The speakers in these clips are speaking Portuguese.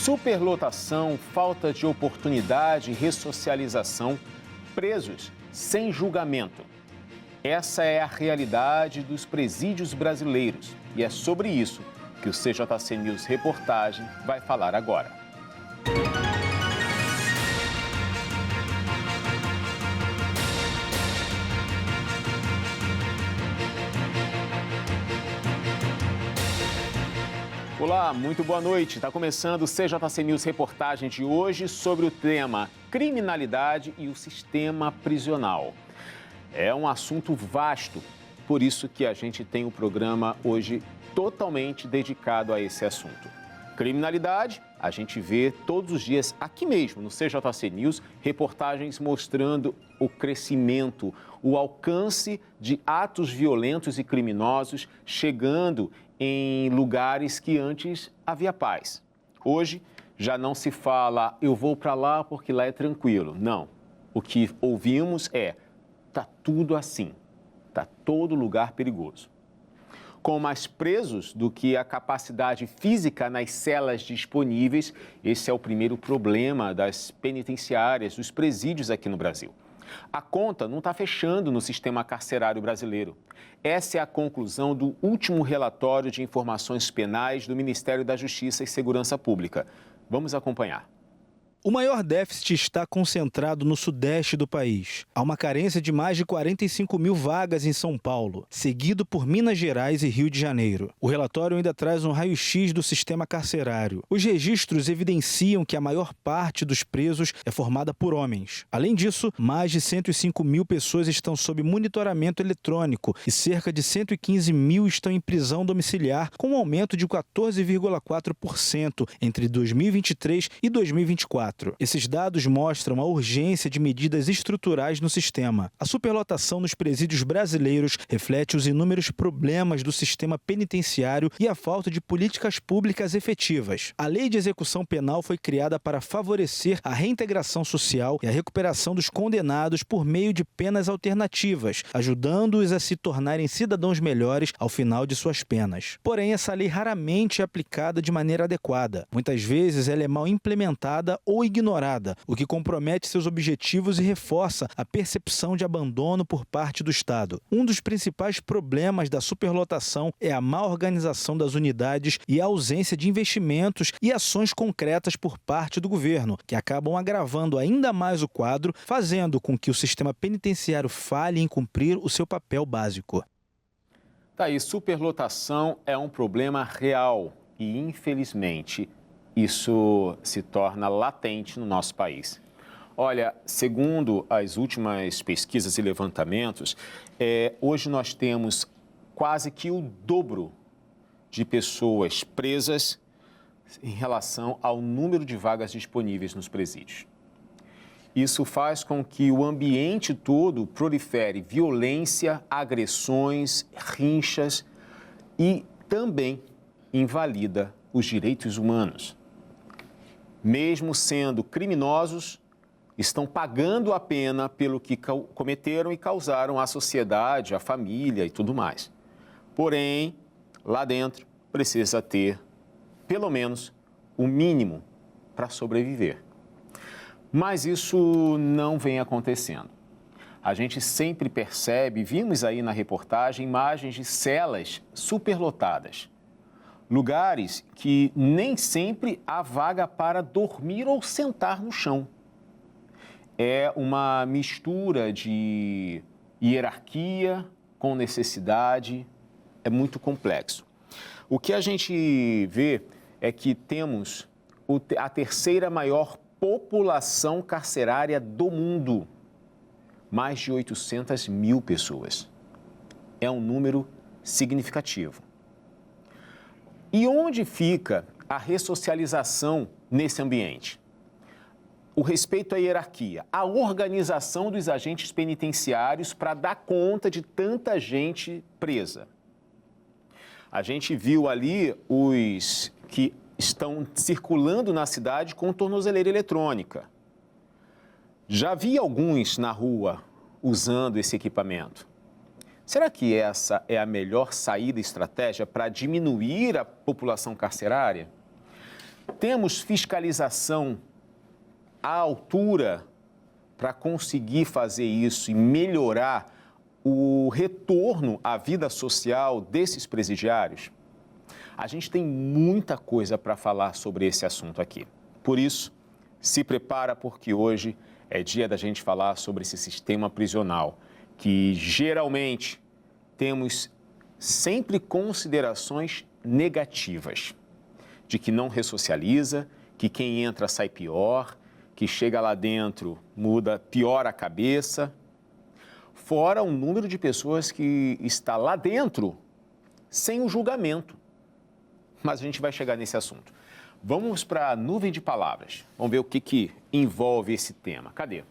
Superlotação, falta de oportunidade e ressocialização, presos sem julgamento. Essa é a realidade dos presídios brasileiros e é sobre isso que o CJC News Reportagem vai falar agora. Olá, muito boa noite. Está começando o CJC News Reportagem de hoje sobre o tema criminalidade e o sistema prisional. É um assunto vasto, por isso que a gente tem um programa hoje totalmente dedicado a esse assunto. Criminalidade, a gente vê todos os dias aqui mesmo no CJC News, reportagens mostrando o crescimento, o alcance de atos violentos e criminosos chegando em lugares que antes havia paz. Hoje já não se fala, eu vou para lá porque lá é tranquilo. Não. O que ouvimos é, tá tudo assim, tá todo lugar perigoso. Com mais presos do que a capacidade física nas celas disponíveis, esse é o primeiro problema das penitenciárias, dos presídios aqui no Brasil. A conta não está fechando no sistema carcerário brasileiro. Essa é a conclusão do último relatório de informações penais do Ministério da Justiça e Segurança Pública. Vamos acompanhar. O maior déficit está concentrado no sudeste do país. Há uma carência de mais de 45 mil vagas em São Paulo, seguido por Minas Gerais e Rio de Janeiro. O relatório ainda traz um raio-x do sistema carcerário. Os registros evidenciam que a maior parte dos presos é formada por homens. Além disso, mais de 105 mil pessoas estão sob monitoramento eletrônico e cerca de 115 mil estão em prisão domiciliar, com um aumento de 14,4% entre 2023 e 2024. Esses dados mostram a urgência de medidas estruturais no sistema. A superlotação nos presídios brasileiros reflete os inúmeros problemas do sistema penitenciário e a falta de políticas públicas efetivas. A Lei de Execução Penal foi criada para favorecer a reintegração social e a recuperação dos condenados por meio de penas alternativas, ajudando-os a se tornarem cidadãos melhores ao final de suas penas. Porém, essa lei raramente é aplicada de maneira adequada. Muitas vezes ela é mal implementada ou ignorada, o que compromete seus objetivos e reforça a percepção de abandono por parte do Estado. Um dos principais problemas da superlotação é a má organização das unidades e a ausência de investimentos e ações concretas por parte do governo, que acabam agravando ainda mais o quadro, fazendo com que o sistema penitenciário falhe em cumprir o seu papel básico. Tá aí, superlotação é um problema real e, infelizmente, isso se torna latente no nosso país. Olha, segundo as últimas pesquisas e levantamentos, hoje nós temos quase que o dobro de pessoas presas em relação ao número de vagas disponíveis nos presídios. Isso faz com que o ambiente todo prolifere violência, agressões, rinchas e também invalida os direitos humanos. Mesmo sendo criminosos, estão pagando a pena pelo que cometeram e causaram à sociedade, à família e tudo mais. Porém, lá dentro, precisa ter, pelo menos, o mínimo para sobreviver. Mas isso não vem acontecendo. A gente sempre percebe, vimos aí na reportagem, imagens de celas superlotadas. Lugares que nem sempre há vaga para dormir ou sentar no chão. É uma mistura de hierarquia com necessidade, é muito complexo. O que a gente vê é que temos a terceira maior população carcerária do mundo, mais de 800 mil pessoas. É um número significativo. E onde fica a ressocialização nesse ambiente? O respeito à hierarquia, a organização dos agentes penitenciários para dar conta de tanta gente presa. A gente viu ali os que estão circulando na cidade com tornozeleira eletrônica. Já vi alguns na rua usando esse equipamento. Será que essa é a melhor saída e estratégia para diminuir a população carcerária? Temos fiscalização à altura para conseguir fazer isso e melhorar o retorno à vida social desses presidiários? A gente tem muita coisa para falar sobre esse assunto aqui. Por isso, se prepara, porque hoje é dia da gente falar sobre esse sistema prisional, que geralmente temos sempre considerações negativas, de que não ressocializa, que quem entra sai pior, que chega lá dentro muda, piora a cabeça. Fora o número de pessoas que está lá dentro sem o julgamento. Mas a gente vai chegar nesse assunto. Vamos para a nuvem de palavras. Vamos ver o que envolve esse tema. Cadê?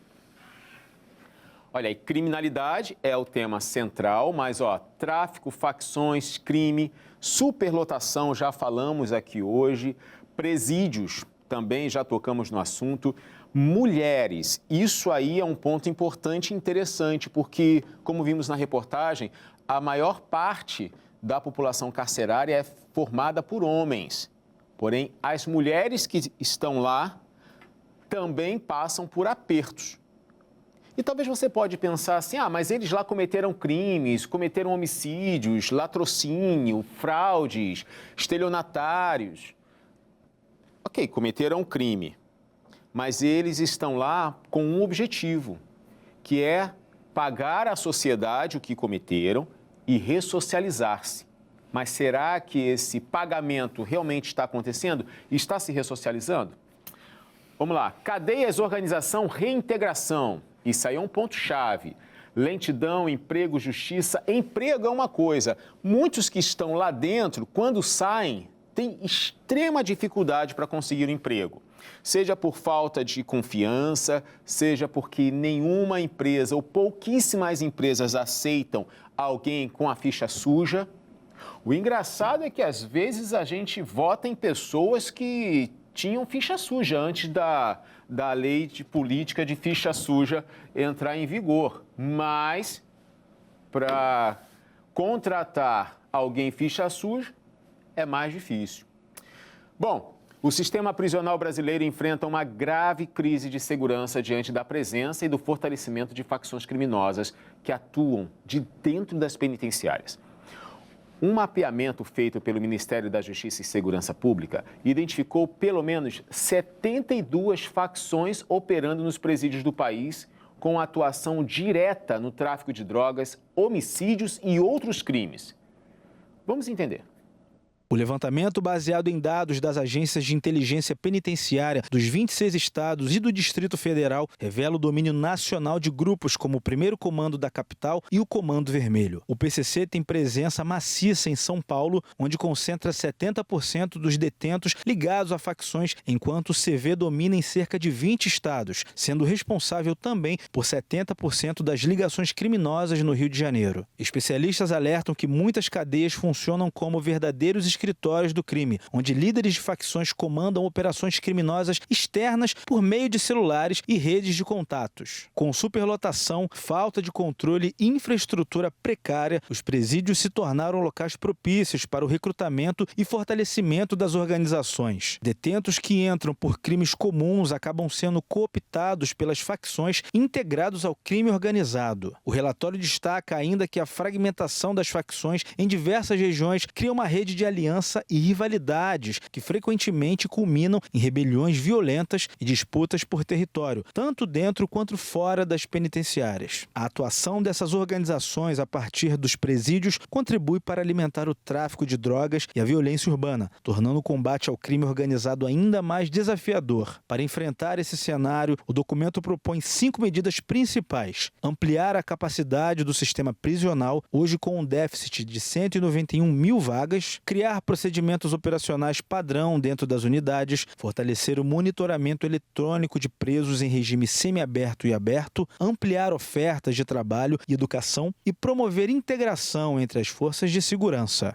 Olha aí, criminalidade é o tema central, mas tráfico, facções, crime, superlotação, já falamos aqui hoje, presídios, também já tocamos no assunto, mulheres, isso aí é um ponto importante e interessante, porque, como vimos na reportagem, a maior parte da população carcerária é formada por homens. Porém, as mulheres que estão lá também passam por apertos. E talvez você pode pensar assim, mas eles lá cometeram crimes, cometeram homicídios, latrocínio, fraudes, estelionatários. Ok, cometeram crime, mas eles estão lá com um objetivo, que é pagar à sociedade o que cometeram e ressocializar-se. Mas será que esse pagamento realmente está acontecendo? Está se ressocializando? Vamos lá. Cadeias, organização, reintegração. Isso aí é um ponto-chave. Lentidão, emprego, justiça. Emprego é uma coisa. Muitos que estão lá dentro, quando saem, têm extrema dificuldade para conseguir um emprego. Seja por falta de confiança, seja porque nenhuma empresa ou pouquíssimas empresas aceitam alguém com a ficha suja. O engraçado é que, às vezes, a gente vota em pessoas que tinham ficha suja antes da lei de política de ficha suja entrar em vigor. Mas, para contratar alguém ficha suja, é mais difícil. Bom, o sistema prisional brasileiro enfrenta uma grave crise de segurança diante da presença e do fortalecimento de facções criminosas que atuam de dentro das penitenciárias. Um mapeamento feito pelo Ministério da Justiça e Segurança Pública identificou pelo menos 72 facções operando nos presídios do país, com atuação direta no tráfico de drogas, homicídios e outros crimes. Vamos entender. O levantamento, baseado em dados das agências de inteligência penitenciária dos 26 estados e do Distrito Federal, revela o domínio nacional de grupos como o Primeiro Comando da Capital e o Comando Vermelho. O PCC tem presença maciça em São Paulo, onde concentra 70% dos detentos ligados a facções, enquanto o CV domina em cerca de 20 estados, sendo responsável também por 70% das ligações criminosas no Rio de Janeiro. Especialistas alertam que muitas cadeias funcionam como verdadeiros escritórios do crime, onde líderes de facções comandam operações criminosas externas por meio de celulares e redes de contatos. Com superlotação, falta de controle e infraestrutura precária, os presídios se tornaram locais propícios para o recrutamento e fortalecimento das organizações. Detentos que entram por crimes comuns acabam sendo cooptados pelas facções, integrados ao crime organizado. O relatório destaca ainda que a fragmentação das facções em diversas regiões cria uma rede de aliança e rivalidades que frequentemente culminam em rebeliões violentas e disputas por território, tanto dentro quanto fora das penitenciárias. A atuação dessas organizações a partir dos presídios contribui para alimentar o tráfico de drogas e a violência urbana, tornando o combate ao crime organizado ainda mais desafiador. Para enfrentar esse cenário, o documento propõe 5 medidas principais: ampliar a capacidade do sistema prisional, hoje com um déficit de 191 mil vagas, criar procedimentos operacionais padrão dentro das unidades, fortalecer o monitoramento eletrônico de presos em regime semiaberto e aberto, ampliar ofertas de trabalho e educação e promover integração entre as forças de segurança.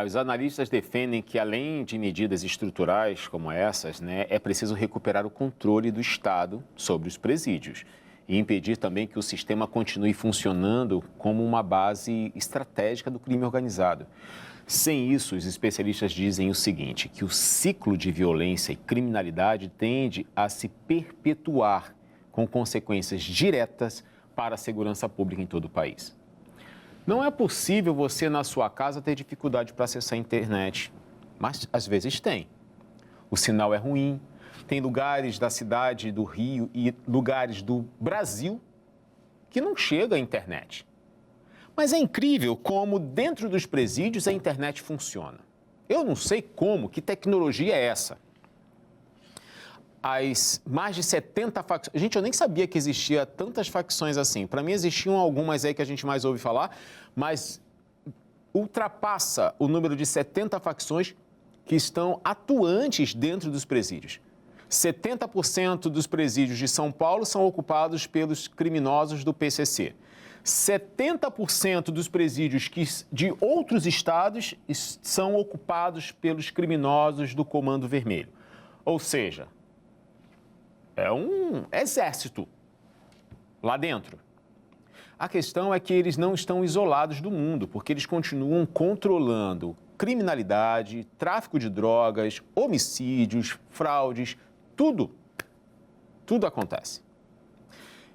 Os analistas defendem que, além de medidas estruturais como essas, é preciso recuperar o controle do Estado sobre os presídios. e impedir também que o sistema continue funcionando como uma base estratégica do crime organizado. Sem isso, os especialistas dizem o seguinte, que o ciclo de violência e criminalidade tende a se perpetuar com consequências diretas para a segurança pública em todo o país. Não é possível você, na sua casa, ter dificuldade para acessar a internet, mas às vezes tem. O sinal é ruim, tem lugares da cidade do Rio e lugares do Brasil que não chega à internet. Mas é incrível como dentro dos presídios a internet funciona. Eu não sei como, que tecnologia é essa? As mais de 70 facções... Gente, eu nem sabia que existia tantas facções assim. Para mim existiam algumas aí que a gente mais ouve falar, mas ultrapassa o número de 70 facções que estão atuantes dentro dos presídios. 70% dos presídios de São Paulo são ocupados pelos criminosos do PCC. 70% dos presídios de outros estados são ocupados pelos criminosos do Comando Vermelho. Ou seja, é um exército lá dentro. A questão é que eles não estão isolados do mundo, porque eles continuam controlando criminalidade, tráfico de drogas, homicídios, fraudes, tudo acontece.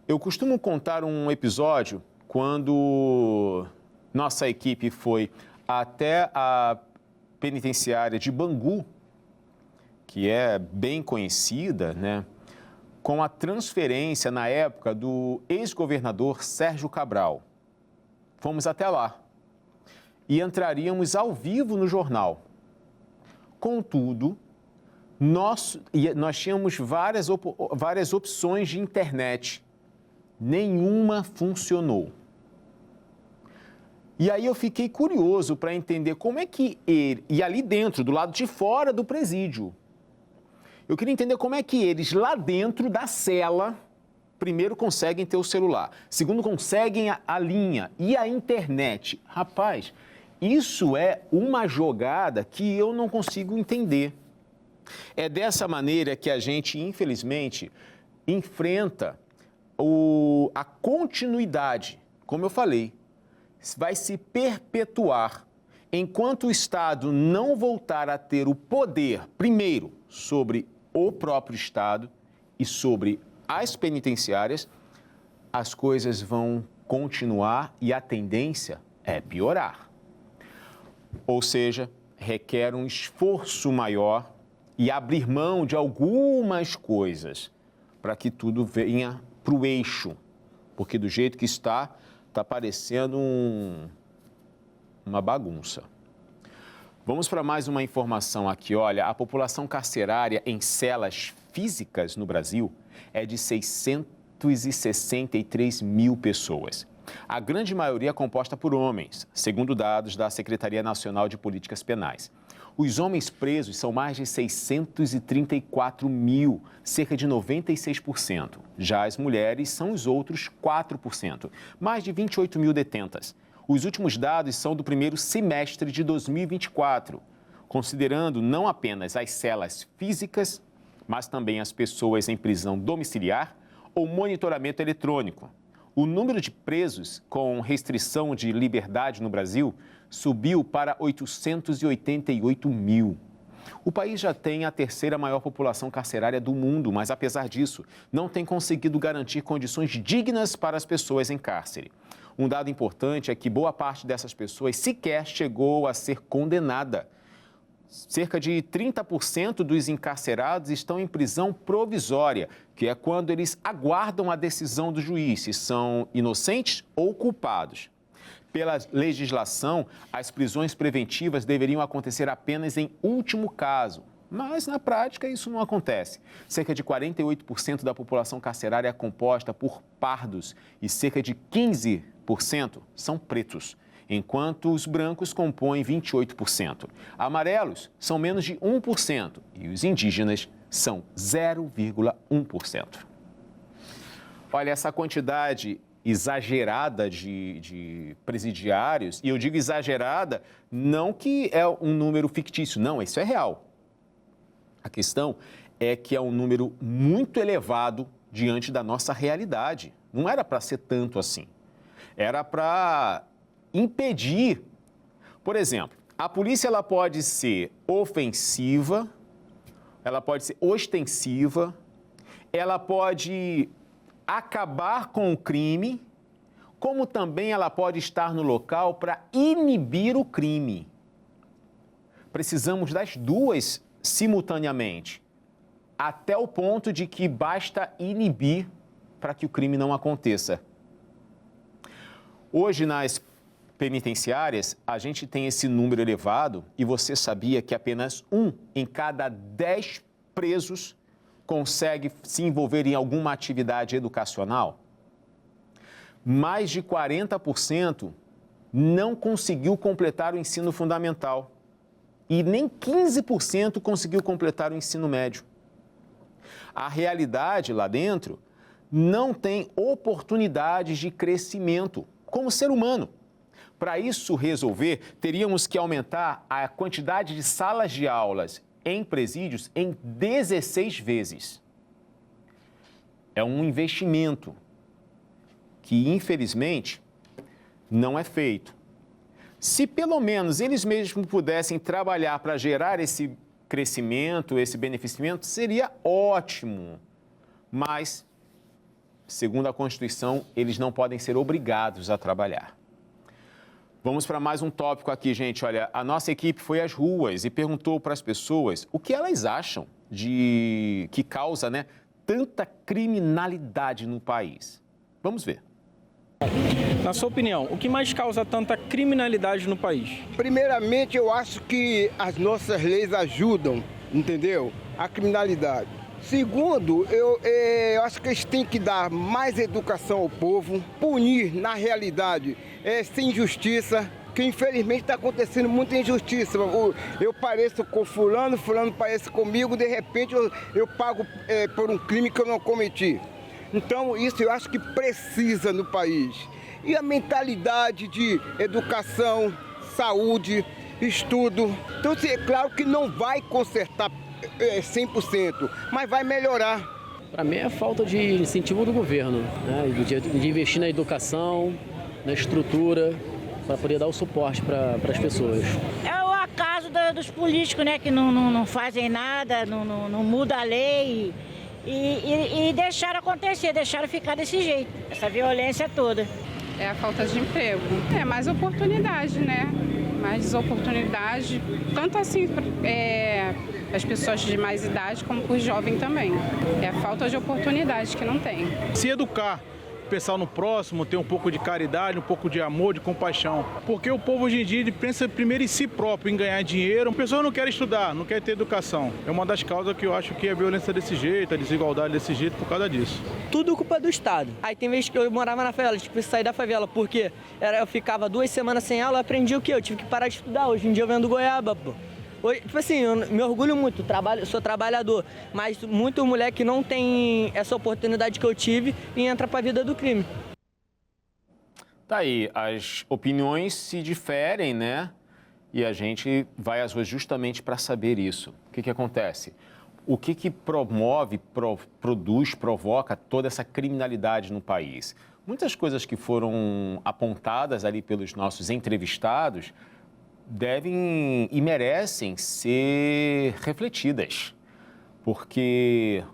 Eu costumo contar um episódio quando nossa equipe foi até a penitenciária de Bangu, que é bem conhecida, né, com a transferência na época do ex-governador Sérgio Cabral. Fomos até lá e entraríamos ao vivo no jornal. Contudo, nós tínhamos várias opções de internet. Nenhuma funcionou. E aí eu fiquei curioso para entender como é que ele... E ali dentro, do lado de fora do presídio, eu queria entender como é que eles, lá dentro da cela, primeiro conseguem ter o celular, segundo conseguem a linha e a internet. Rapaz, isso é uma jogada que eu não consigo entender. É dessa maneira que a gente, infelizmente, enfrenta a continuidade, como eu falei, vai se perpetuar enquanto o Estado não voltar a ter o poder, primeiro, sobre o próprio Estado e sobre as penitenciárias, as coisas vão continuar e a tendência é piorar. Ou seja, requer um esforço maior e abrir mão de algumas coisas para que tudo venha para o eixo, porque do jeito que está parecendo uma bagunça. Vamos para mais uma informação aqui. Olha, a população carcerária em celas físicas no Brasil é de 663 mil pessoas. A grande maioria é composta por homens, segundo dados da Secretaria Nacional de Políticas Penais. Os homens presos são mais de 634 mil, cerca de 96%. Já as mulheres são os outros 4%, mais de 28 mil detentas. Os últimos dados são do primeiro semestre de 2024, considerando não apenas as celas físicas, mas também as pessoas em prisão domiciliar ou monitoramento eletrônico. O número de presos com restrição de liberdade no Brasil subiu para 888 mil. O país já tem a terceira maior população carcerária do mundo, mas apesar disso, não tem conseguido garantir condições dignas para as pessoas em cárcere. Um dado importante é que boa parte dessas pessoas sequer chegou a ser condenada. Cerca de 30% dos encarcerados estão em prisão provisória, que é quando eles aguardam a decisão do juiz se são inocentes ou culpados. Pela legislação, as prisões preventivas deveriam acontecer apenas em último caso, mas na prática isso não acontece. Cerca de 48% da população carcerária é composta por pardos e cerca de 15% são pretos, enquanto os brancos compõem 28%. Amarelos são menos de 1% e os indígenas são 0,1%. Olha, essa quantidade exagerada de presidiários, e eu digo exagerada não que é um número fictício, não, isso é real. A questão é que é um número muito elevado diante da nossa realidade Não era para ser tanto assim. Era para impedir. Por exemplo, a polícia ela pode ser ofensiva, ela pode ser ostensiva, ela pode acabar com o crime, como também ela pode estar no local para inibir o crime. Precisamos das duas simultaneamente, até o ponto de que basta inibir para que o crime não aconteça. Hoje, nas penitenciárias, a gente tem esse número elevado e você sabia que apenas 1 em cada 10 presos consegue se envolver em alguma atividade educacional? Mais de 40% não conseguiu completar o ensino fundamental e nem 15% conseguiu completar o ensino médio. A realidade lá dentro não tem oportunidades de crescimento como ser humano. Para isso resolver, teríamos que aumentar a quantidade de salas de aulas em presídios em 16 vezes. É um investimento que, infelizmente, não é feito. Se pelo menos eles mesmos pudessem trabalhar para gerar esse crescimento, esse beneficiamento, seria ótimo. Mas, segundo a Constituição, eles não podem ser obrigados a trabalhar. Vamos para mais um tópico aqui, gente. Olha, a nossa equipe foi às ruas e perguntou para as pessoas o que elas acham de que causa, tanta criminalidade no país. Vamos ver. Na sua opinião, o que mais causa tanta criminalidade no país? Primeiramente, eu acho que as nossas leis ajudam, entendeu? A criminalidade. Segundo, eu acho que eles têm que dar mais educação ao povo, punir, na realidade, essa injustiça, que infelizmente está acontecendo muita injustiça. Eu pareço com fulano, fulano parece comigo, de repente eu pago por um crime que eu não cometi. Então, isso eu acho que precisa no país. E a mentalidade de educação, saúde, estudo. Então, é claro que não vai consertar 100%, mas vai melhorar. Para mim é falta de incentivo do governo, de investir na educação, na estrutura, para poder dar o suporte para as pessoas. É o acaso dos políticos, que não fazem nada, não muda a lei e deixaram acontecer, deixaram ficar desse jeito, essa violência toda. É a falta de emprego, mais oportunidade, mais oportunidade, tanto assim as pessoas de mais idade como para os jovens também. É a falta de oportunidade que não tem. Se educar, pensar no próximo, ter um pouco de caridade, um pouco de amor, de compaixão. Porque o povo hoje em dia pensa primeiro em si próprio, em ganhar dinheiro. A pessoa não quer estudar, não quer ter educação. É uma das causas que eu acho que a violência desse jeito, a desigualdade desse jeito, por causa disso. Tudo culpa do Estado. Aí tem vezes que eu morava na favela, tive que sair da favela, porque eu ficava 2 semanas sem aula, aprendi o quê? Eu tive que parar de estudar. Hoje em dia eu vendo goiaba, pô. Hoje, tipo assim, eu me orgulho muito, sou trabalhador, mas muito moleque não tem essa oportunidade que eu tive e entra pra vida do crime. Tá aí, as opiniões se diferem, E a gente vai às ruas justamente para saber isso. O que acontece? O que promove, produz, provoca toda essa criminalidade no país? Muitas coisas que foram apontadas ali pelos nossos entrevistados devem e merecem ser refletidas, porque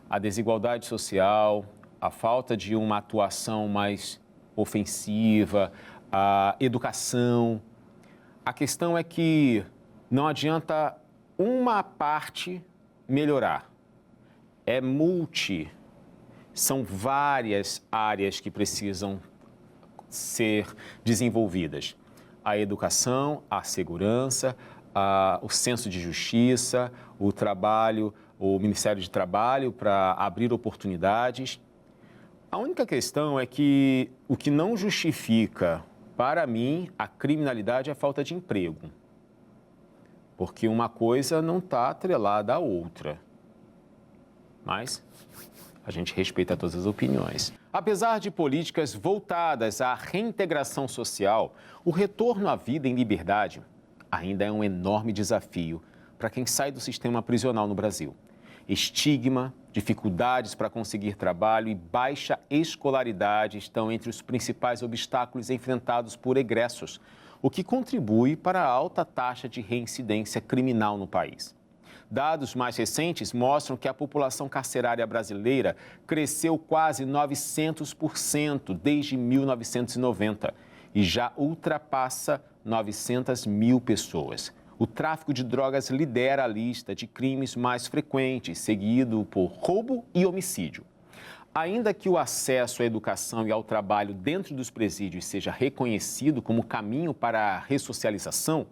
a desigualdade social, a falta de uma atuação mais ofensiva, a educação. A questão é que não adianta uma parte melhorar. São várias áreas que precisam ser desenvolvidas. A educação, a segurança, o senso de justiça, o trabalho, o Ministério de Trabalho para abrir oportunidades. A única questão é que o que não justifica, para mim, a criminalidade é a falta de emprego. Porque uma coisa não está atrelada à outra. Mas a gente respeita todas as opiniões. Apesar de políticas voltadas à reintegração social, o retorno à vida em liberdade ainda é um enorme desafio para quem sai do sistema prisional no Brasil. Estigma, Dificuldades para conseguir trabalho e baixa escolaridade estão entre os principais obstáculos enfrentados por egressos, o que contribui para a alta taxa de reincidência criminal no país. Dados mais recentes mostram que a população carcerária brasileira cresceu quase 900% desde 1990 e já ultrapassa 900 mil pessoas. O tráfico de drogas lidera a lista de crimes mais frequentes, seguido por roubo e homicídio. Ainda que o acesso à educação e ao trabalho dentro dos presídios seja reconhecido como caminho para a ressocialização,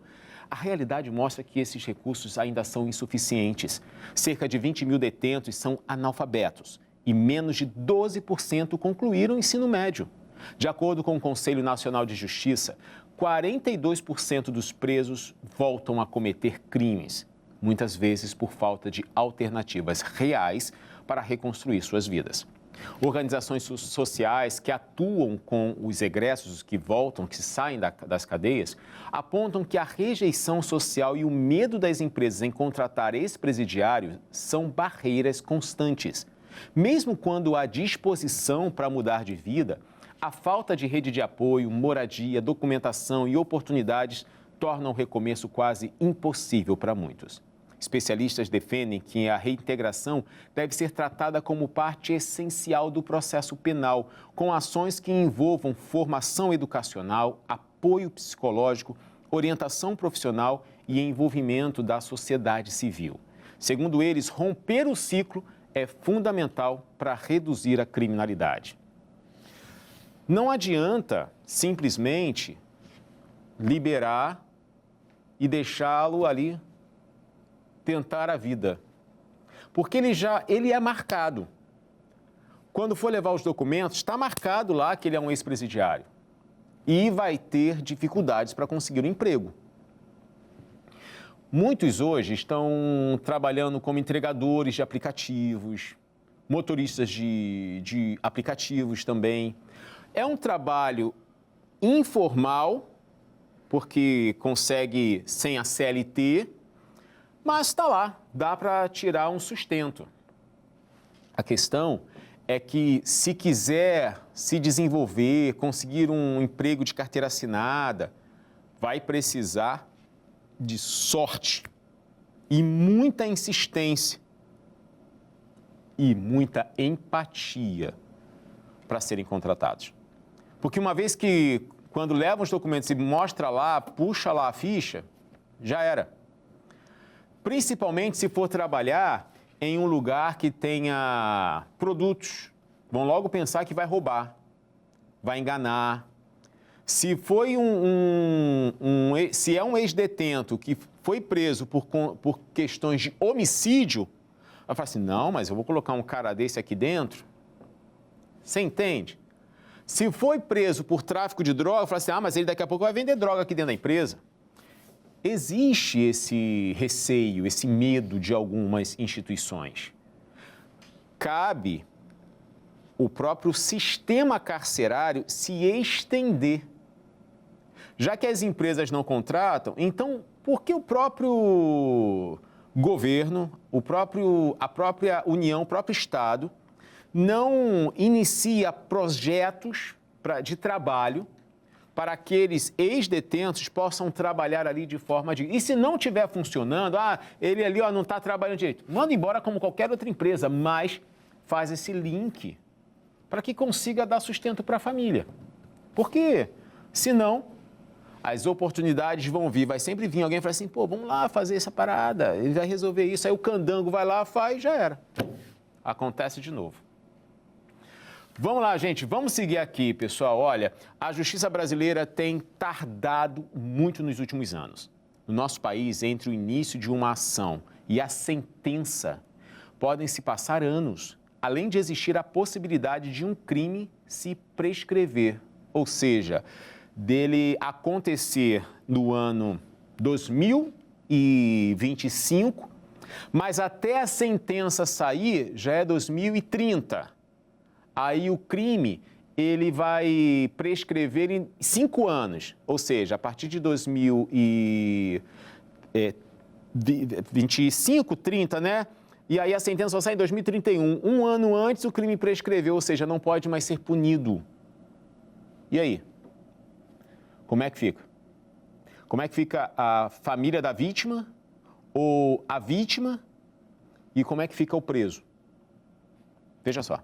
a realidade mostra que esses recursos ainda são insuficientes. Cerca de 20 mil detentos são analfabetos e menos de 12% concluíram o ensino médio. De acordo com o Conselho Nacional de Justiça, 42% dos presos voltam a cometer crimes, muitas vezes por falta de alternativas reais para reconstruir suas vidas. Organizações sociais que atuam com os egressos que voltam, que saem das cadeias, apontam que a rejeição social e o medo das empresas em contratar ex-presidiários são barreiras constantes. Mesmo quando há disposição para mudar de vida, a falta de rede de apoio, moradia, documentação e oportunidades tornam o recomeço quase impossível para muitos. Especialistas defendem que a reintegração deve ser tratada como parte essencial do processo penal, com ações que envolvam formação educacional, apoio psicológico, orientação profissional e envolvimento da sociedade civil. Segundo eles, romper o ciclo é fundamental para reduzir a criminalidade. Não adianta simplesmente liberar e deixá-lo ali tentar a vida, porque ele é marcado. Quando for levar os documentos, está marcado lá que ele é um ex-presidiário e vai ter dificuldades para conseguir um emprego. Muitos hoje estão trabalhando como entregadores de aplicativos, motoristas de aplicativos também. É um trabalho informal, porque consegue sem a CLT, mas está lá, dá para tirar um sustento. A questão é que se quiser se desenvolver, conseguir um emprego de carteira assinada, vai precisar de sorte e muita insistência e muita empatia para serem contratados. Porque uma vez que, quando levam os documentos e mostra lá, puxa lá a ficha, já era. Principalmente se for trabalhar em um lugar que tenha produtos, vão logo pensar que vai roubar, vai enganar. Se foi se é um ex-detento que foi preso por questões de homicídio, vai falar assim, não, mas eu vou colocar um cara desse aqui dentro. Você entende? Se foi preso por tráfico de droga, fala assim, mas ele daqui a pouco vai vender droga aqui dentro da empresa. Existe esse receio, esse medo de algumas instituições. Cabe o próprio sistema carcerário se estender. Já que as empresas não contratam, então por que o próprio governo, a própria União, o próprio Estado, não inicia projetos de trabalho para aqueles ex-detentos possam trabalhar ali de forma de... E se não estiver funcionando, ele ali não está trabalhando direito, manda embora como qualquer outra empresa, mas faz esse link para que consiga dar sustento para a família. Porque, senão, as oportunidades vão vir, vai sempre vir alguém e falar assim, vamos lá fazer essa parada, ele vai resolver isso, aí o candango vai lá, faz, já era. Acontece de novo. Vamos lá, gente, vamos seguir aqui, pessoal. Olha, a justiça brasileira tem tardado muito nos últimos anos. No nosso país, entre o início de uma ação e a sentença, podem se passar anos, além de existir a possibilidade de um crime se prescrever, ou seja, dele acontecer no ano 2025, mas até a sentença sair já é 2030. Aí o crime, ele vai prescrever em 5 anos, ou seja, a partir de 2025, 30, né? E aí a sentença só sai em 2031. Um ano antes o crime prescreveu, ou seja, não pode mais ser punido. E aí? Como é que fica? Como é que fica a família da vítima ou a vítima e como é que fica o preso? Veja só.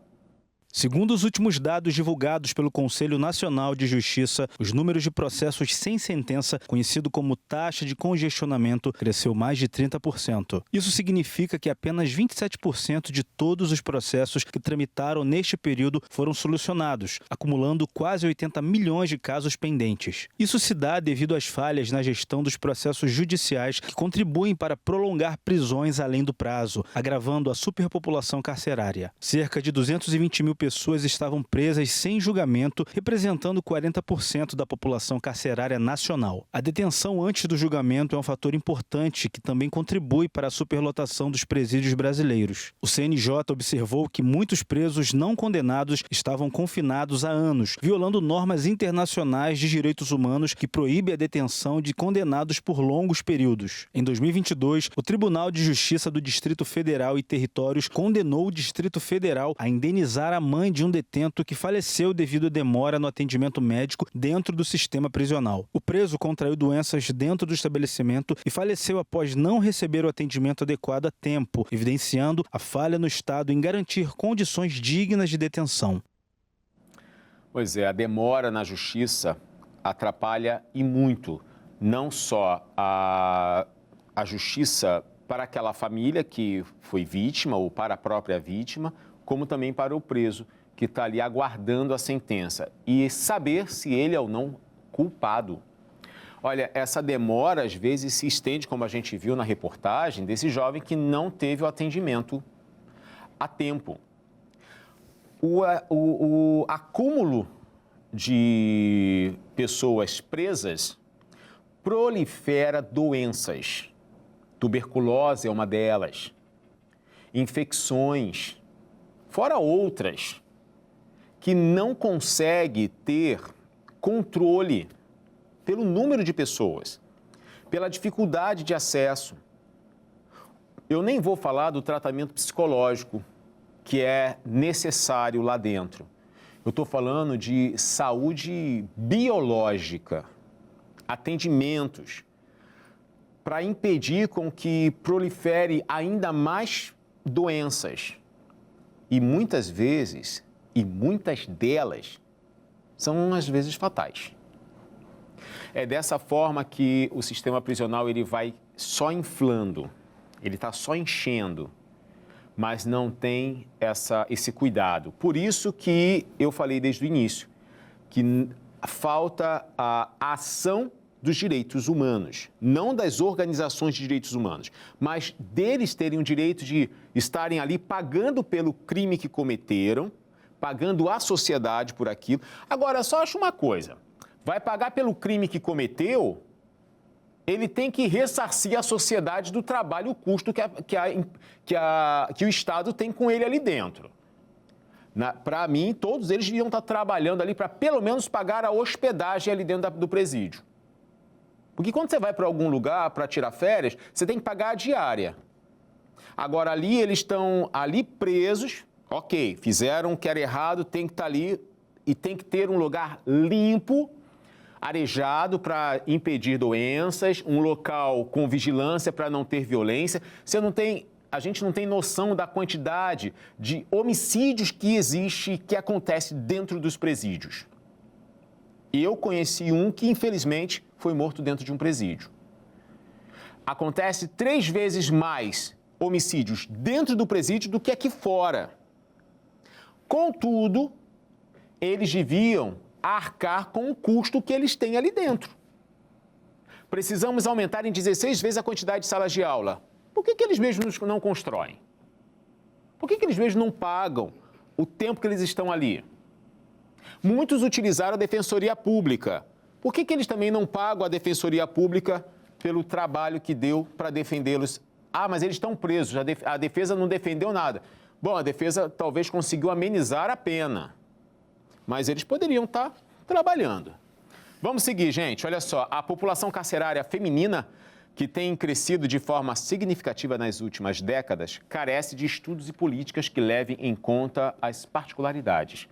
Segundo os últimos dados divulgados pelo Conselho Nacional de Justiça, os números de processos sem sentença, conhecido como taxa de congestionamento, cresceu mais de 30%. Isso significa que apenas 27% de todos os processos que tramitaram neste período foram solucionados, acumulando quase 80 milhões de casos pendentes. Isso se dá devido às falhas na gestão dos processos judiciais que contribuem para prolongar prisões além do prazo, agravando a superpopulação carcerária. Cerca de 220 mil pessoas estavam presas sem julgamento, representando 40% da população carcerária nacional. A detenção antes do julgamento é um fator importante que também contribui para a superlotação dos presídios brasileiros. O CNJ observou que muitos presos não condenados estavam confinados há anos, violando normas internacionais de direitos humanos que proíbem a detenção de condenados por longos períodos. Em 2022, o Tribunal de Justiça do Distrito Federal e Territórios condenou o Distrito Federal a indenizar a mãe de um detento que faleceu devido à demora no atendimento médico dentro do sistema prisional. O preso contraiu doenças dentro do estabelecimento e faleceu após não receber o atendimento adequado a tempo, evidenciando a falha no Estado em garantir condições dignas de detenção. Pois é, a demora na justiça atrapalha e muito, não só a justiça para aquela família que foi vítima ou para a própria vítima, como também para o preso que está ali aguardando a sentença e saber se ele é ou não culpado. Olha, essa demora às vezes se estende, como a gente viu na reportagem, desse jovem que não teve o atendimento a tempo. O acúmulo de pessoas presas prolifera doenças. Tuberculose é uma delas, infecções, fora outras, que não consegue ter controle pelo número de pessoas, pela dificuldade de acesso. Eu nem vou falar do tratamento psicológico que é necessário lá dentro. Eu estou falando de saúde biológica, atendimentos, para impedir com que prolifere ainda mais doenças. E muitas vezes, e muitas delas, são às vezes fatais. É dessa forma que o sistema prisional ele vai só inflando, ele está só enchendo, mas não tem esse cuidado. Por isso que eu falei desde o início, que falta a ação dos direitos humanos, não das organizações de direitos humanos, mas deles terem o direito de estarem ali pagando pelo crime que cometeram, pagando a sociedade por aquilo. Agora, só acho uma coisa, vai pagar pelo crime que cometeu, ele tem que ressarcir a sociedade do trabalho, o custo que o Estado tem com ele ali dentro. Para mim, todos eles deviam estar trabalhando ali para pelo menos pagar a hospedagem ali dentro do presídio. Porque quando você vai para algum lugar para tirar férias, você tem que pagar a diária. Agora ali eles estão ali presos, ok, fizeram o que era errado, tem que estar ali e tem que ter um lugar limpo, arejado para impedir doenças, um local com vigilância para não ter violência. A gente não tem noção da quantidade de homicídios que existe, que acontece dentro dos presídios. Eu conheci um que, infelizmente, foi morto dentro de um presídio. Acontece 3 vezes mais homicídios dentro do presídio do que aqui fora. Contudo, eles deviam arcar com o custo que eles têm ali dentro. Precisamos aumentar em 16 vezes a quantidade de salas de aula. Por que eles mesmos não constroem? Por que eles mesmos não pagam o tempo que eles estão ali? Muitos utilizaram a Defensoria Pública. Por que eles também não pagam a Defensoria Pública pelo trabalho que deu para defendê-los? Ah, mas eles estão presos, a defesa não defendeu nada. Bom, a defesa talvez conseguiu amenizar a pena, mas eles poderiam estar trabalhando. Vamos seguir, gente. Olha só, a população carcerária feminina que tem crescido de forma significativa nas últimas décadas, carece de estudos e políticas que levem em conta as particularidades.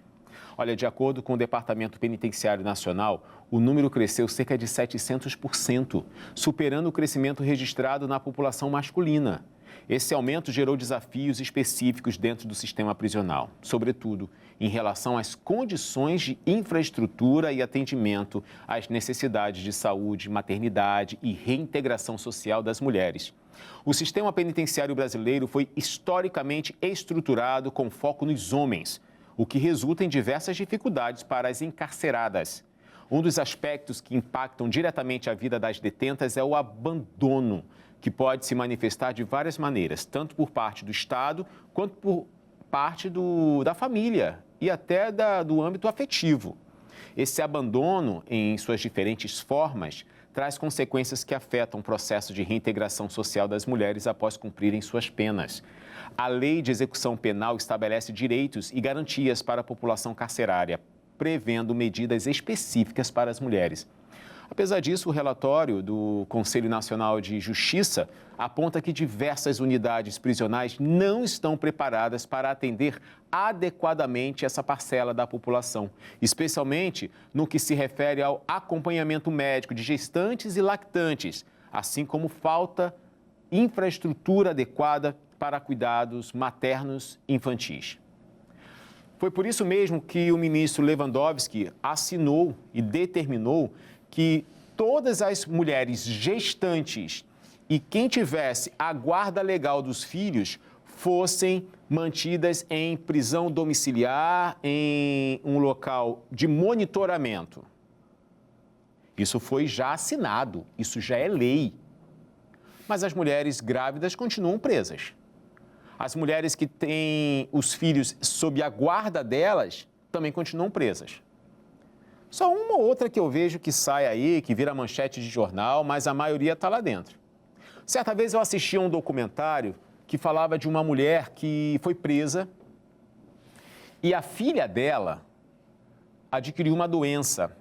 Olha, de acordo com o Departamento Penitenciário Nacional, o número cresceu cerca de 700%, superando o crescimento registrado na população masculina. Esse aumento gerou desafios específicos dentro do sistema prisional, sobretudo em relação às condições de infraestrutura e atendimento às necessidades de saúde, maternidade e reintegração social das mulheres. O sistema penitenciário brasileiro foi historicamente estruturado com foco nos homens, o que resulta em diversas dificuldades para as encarceradas. Um dos aspectos que impactam diretamente a vida das detentas é o abandono, que pode se manifestar de várias maneiras, tanto por parte do Estado quanto por parte da família e até do âmbito afetivo. Esse abandono, em suas diferentes formas, traz consequências que afetam o processo de reintegração social das mulheres após cumprirem suas penas. A Lei de Execução Penal estabelece direitos e garantias para a população carcerária, prevendo medidas específicas para as mulheres. Apesar disso, o relatório do Conselho Nacional de Justiça aponta que diversas unidades prisionais não estão preparadas para atender adequadamente essa parcela da população, especialmente no que se refere ao acompanhamento médico de gestantes e lactantes, assim como falta infraestrutura adequada para cuidados maternos e infantis. Foi por isso mesmo que o ministro Lewandowski assinou e determinou que todas as mulheres gestantes e quem tivesse a guarda legal dos filhos fossem mantidas em prisão domiciliar, em um local de monitoramento. Isso foi já assinado, isso já é lei. Mas as mulheres grávidas continuam presas. As mulheres que têm os filhos sob a guarda delas também continuam presas. Só uma ou outra que eu vejo que sai aí, que vira manchete de jornal, mas a maioria está lá dentro. Certa vez eu assisti a um documentário que falava de uma mulher que foi presa e a filha dela adquiriu uma doença.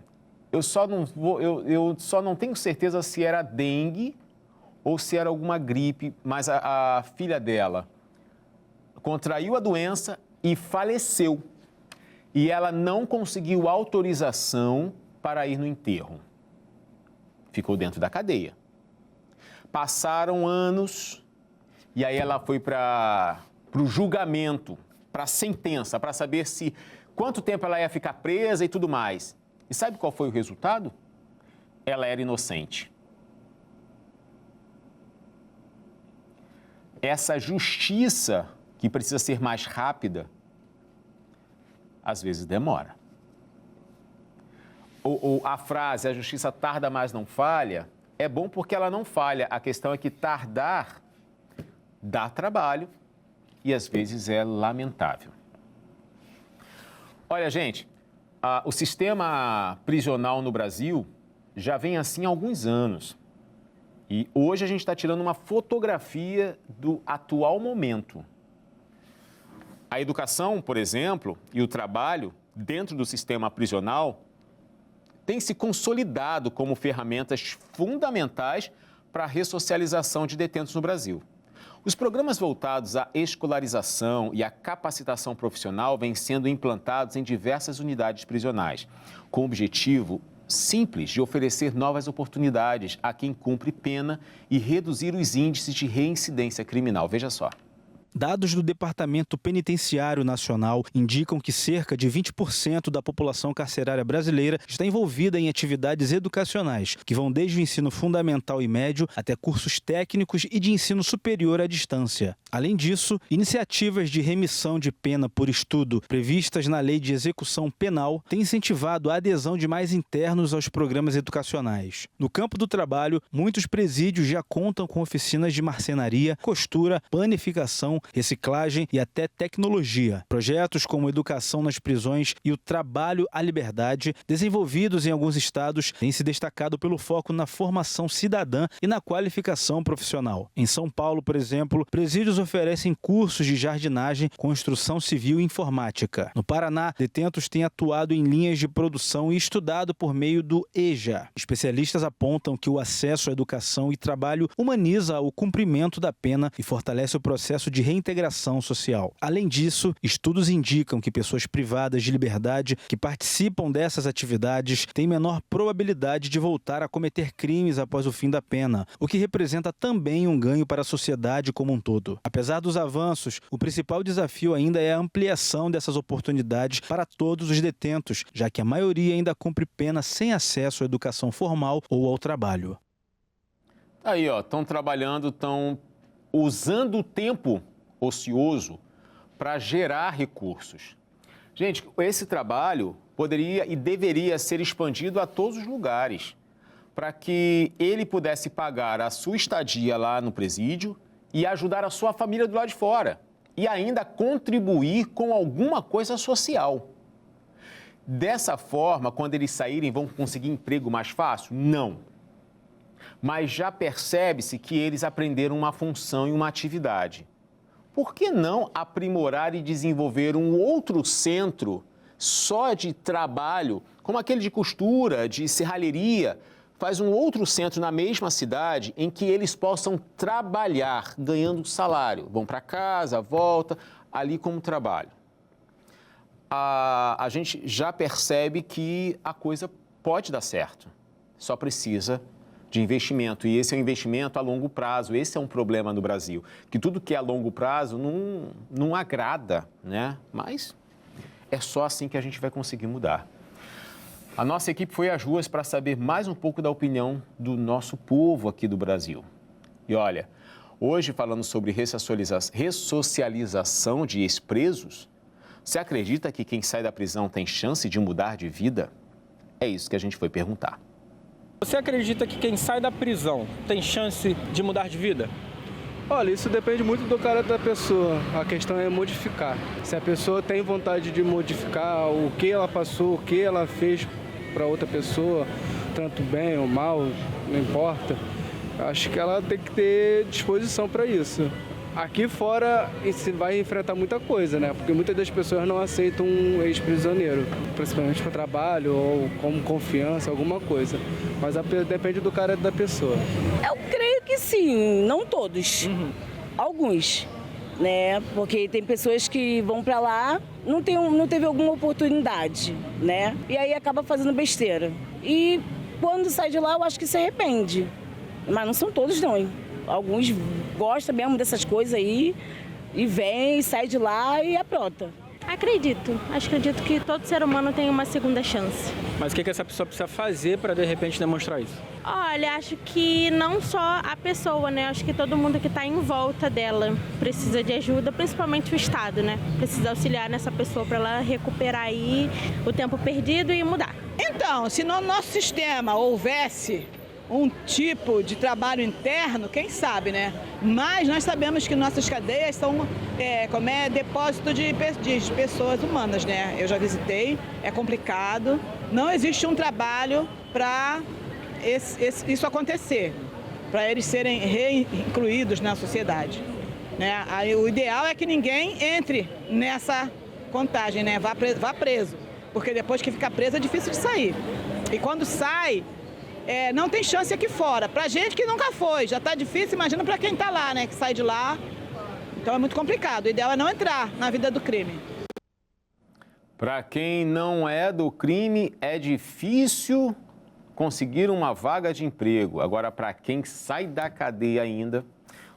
Eu só não tenho certeza se era dengue ou se era alguma gripe, mas a filha dela contraiu a doença e faleceu. E ela não conseguiu autorização para ir no enterro. Ficou dentro da cadeia. Passaram anos e aí ela foi para o julgamento, para a sentença, para saber quanto tempo ela ia ficar presa e tudo mais. E sabe qual foi o resultado? Ela era inocente. Essa justiça, que precisa ser mais rápida, às vezes demora. Ou a frase, a justiça tarda, mas não falha, é bom porque ela não falha. A questão é que tardar dá trabalho e às vezes é lamentável. Olha, gente, o sistema prisional no Brasil já vem assim há alguns anos. E hoje a gente está tirando uma fotografia do atual momento. A educação, por exemplo, e o trabalho dentro do sistema prisional têm se consolidado como ferramentas fundamentais para a ressocialização de detentos no Brasil. Os programas voltados à escolarização e à capacitação profissional vêm sendo implantados em diversas unidades prisionais, com o objetivo simples de oferecer novas oportunidades a quem cumpre pena e reduzir os índices de reincidência criminal. Veja só. Dados do Departamento Penitenciário Nacional indicam que cerca de 20% da população carcerária brasileira está envolvida em atividades educacionais, que vão desde o ensino fundamental e médio até cursos técnicos e de ensino superior à distância. Além disso, iniciativas de remissão de pena por estudo previstas na Lei de Execução Penal têm incentivado a adesão de mais internos aos programas educacionais. No campo do trabalho, muitos presídios já contam com oficinas de marcenaria, costura, panificação, reciclagem e até tecnologia. Projetos como educação nas prisões e o trabalho à liberdade, desenvolvidos em alguns estados, têm se destacado pelo foco na formação cidadã e na qualificação profissional. Em São Paulo, por exemplo, presídios oferecem cursos de jardinagem, construção civil e informática. No Paraná, detentos têm atuado em linhas de produção e estudado por meio do EJA. Especialistas apontam que o acesso à educação e trabalho humaniza o cumprimento da pena e fortalece o processo de reintegração social. Além disso, estudos indicam que pessoas privadas de liberdade que participam dessas atividades têm menor probabilidade de voltar a cometer crimes após o fim da pena, o que representa também um ganho para a sociedade como um todo. Apesar dos avanços, o principal desafio ainda é a ampliação dessas oportunidades para todos os detentos, já que a maioria ainda cumpre pena sem acesso à educação formal ou ao trabalho. Aí, estão trabalhando, estão usando o tempo ocioso para gerar recursos. Gente, esse trabalho poderia e deveria ser expandido a todos os lugares, para que ele pudesse pagar a sua estadia lá no presídio e ajudar a sua família do lado de fora. E ainda contribuir com alguma coisa social. Dessa forma, quando eles saírem, vão conseguir emprego mais fácil? Não. Mas já percebe-se que eles aprenderam uma função e uma atividade. Por que não aprimorar e desenvolver um outro centro só de trabalho, como aquele de costura, de serralheria? Faz um outro centro na mesma cidade em que eles possam trabalhar ganhando salário. Vão para casa, volta, ali como trabalho. A gente já percebe que a coisa pode dar certo. Só precisa de investimento. E esse é um investimento a longo prazo. Esse é um problema no Brasil. Que tudo que é a longo prazo não agrada, né? Mas é só assim que a gente vai conseguir mudar. A nossa equipe foi às ruas para saber mais um pouco da opinião do nosso povo aqui do Brasil. E olha, hoje falando sobre ressocialização de ex-presos, você acredita que quem sai da prisão tem chance de mudar de vida? É isso que a gente foi perguntar. Você acredita que quem sai da prisão tem chance de mudar de vida? Olha, isso depende muito do caráter da pessoa. A questão é modificar. Se a pessoa tem vontade de modificar o que ela passou, o que ela fez para outra pessoa, tanto bem ou mal, não importa. Acho que ela tem que ter disposição para isso. Aqui fora você vai enfrentar muita coisa, né? Porque muitas das pessoas não aceitam um ex-prisioneiro, principalmente para trabalho ou como confiança, alguma coisa. Mas depende do caráter da pessoa. Eu creio que sim, não todos. Alguns, né? Porque tem pessoas que vão para lá, não teve alguma oportunidade, né? E aí acaba fazendo besteira. E quando sai de lá, eu acho que se arrepende. Mas não são todos, não, hein? Alguns gostam mesmo dessas coisas aí e vem, sai de lá e apronta. Acredito que todo ser humano tem uma segunda chance. Mas o que essa pessoa precisa fazer para, de repente, demonstrar isso? Olha, acho que não só a pessoa, né? Acho que todo mundo que está em volta dela precisa de ajuda, principalmente o Estado, né? Precisa auxiliar nessa pessoa para ela recuperar aí o tempo perdido e mudar. Então, se no nosso sistema houvesse um tipo de trabalho interno, quem sabe, né? Mas nós sabemos que nossas cadeias são depósito de pessoas humanas, né? Eu já visitei, é complicado, não existe um trabalho para isso acontecer, para eles serem reincluídos na sociedade, né? Aí, o ideal é que ninguém entre nessa contagem, né? Vá preso, porque depois que fica preso é difícil de sair. E quando sai, não tem chance aqui fora. Pra gente que nunca foi, já tá difícil, imagina pra quem tá lá, né? Que sai de lá. Então é muito complicado. O ideal é não entrar na vida do crime. Para quem não é do crime, é difícil conseguir uma vaga de emprego. Agora, para quem sai da cadeia ainda,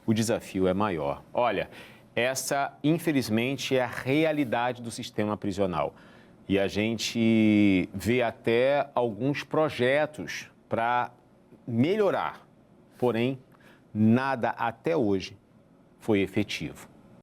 o desafio é maior. Olha, essa, infelizmente, é a realidade do sistema prisional. E a gente vê até alguns projetos para melhorar, porém, nada até hoje foi efetivo.